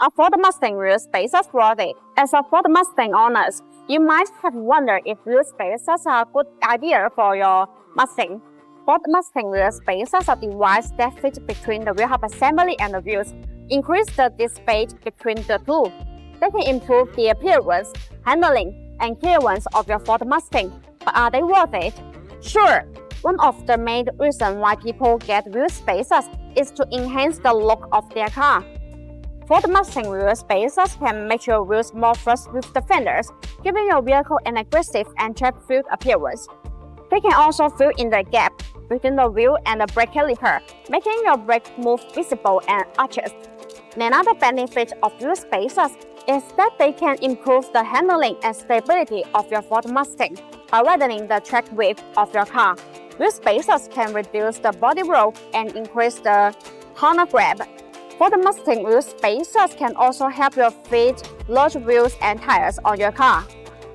Are Ford Mustang wheel spacers worthy? As a Ford Mustang owners, you might have wondered if wheel spacers are a good idea for your Mustang. Ford Mustang wheel spacers are devices that fit between the wheel hub assembly and the wheels, increase the distance between the two. They can improve the appearance, handling, and clearance of your Ford Mustang. But are they worth it? Sure. One of the main reasons why people get wheel spacers is to enhance the look of their car. Ford Mustang wheel spacers can make your wheels more flush with the fenders, giving your vehicle an aggressive and trap-filled appearance. They can also fill in the gap between the wheel and the brake caliper, making your brake move visible and arched. Another benefit of wheel spacers is that they can improve the handling and stability of your Ford Mustang by widening the track width of your car. Wheel spacers can reduce the body roll and increase the corner grab. Ford Mustang wheel spacers can also help you fit large wheels and tires on your car.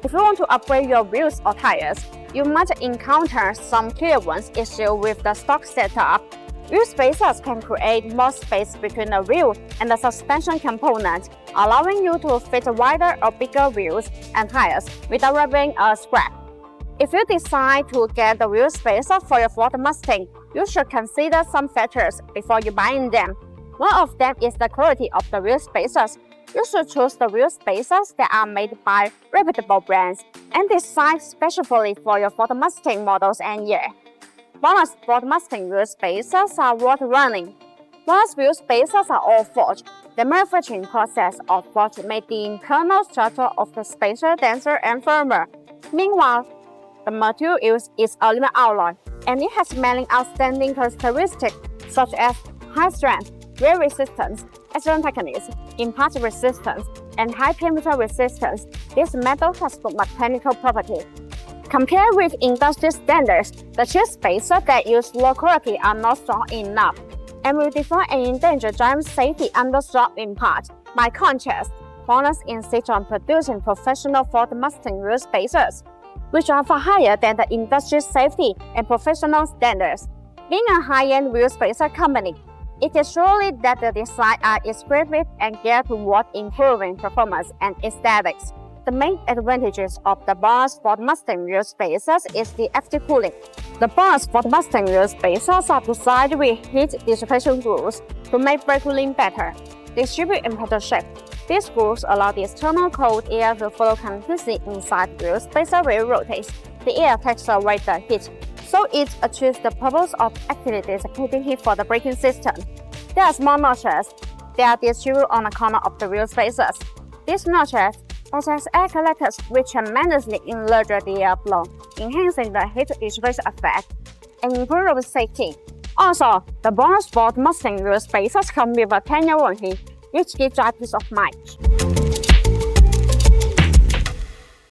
If you want to upgrade your wheels or tires, you might encounter some clearance issues with the stock setup. Wheel spacers can create more space between the wheel and the suspension component, allowing you to fit wider or bigger wheels and tires without rubbing a scrap. If you decide to get the wheel spacer for your Ford Mustang, you should consider some factors before you buy them. One of them is the quality of the wheel spacers. You should choose the wheel spacers that are made by reputable brands and designed specially for your Ford Mustang models and year. BONOSS Ford Mustang wheel spacers are worth running. BONOSS wheel spacers are all forged. The manufacturing process of Ford made the internal structure of the spacer denser and firmer. Meanwhile, the material used is aluminum alloy, and it has many outstanding characteristics such as high strength, wear resistance, excellent techniques, impact resistance, and high perimeter resistance. This metal has good mechanical properties. Compared with industry standards, the cheap spacers that use low quality are not strong enough and will defy and endanger driving safety under strong impact. By contrast, BONOSS insists on producing professional Ford Mustang wheel spacers, which are far higher than the industry safety and professional standards. Being a high-end wheel spacer company, it is surely that the designs are expressive and geared toward improving performance and aesthetics. The main advantages of the BONOSS Ford Mustang wheel spacers is the active cooling. The BONOSS Ford Mustang wheel spacers are designed with heat dissipation grooves to make brake cooling better. Distributed in pedal shape, these grooves allow the external cold air to flow continuously inside the wheel spacer while it rotates. The air takes away the heat, so it achieves the purpose of actively dissipating heat for the braking system. There are small notches that are distributed on the corner of the wheel spacers. These notches also have air collectors which tremendously enlarge the airflow, enhancing the heat dissipation effect and improving safety. Also, the BONOSS Ford Mustang wheel spacers come with a 10-year warranty, which gives you peace of mind.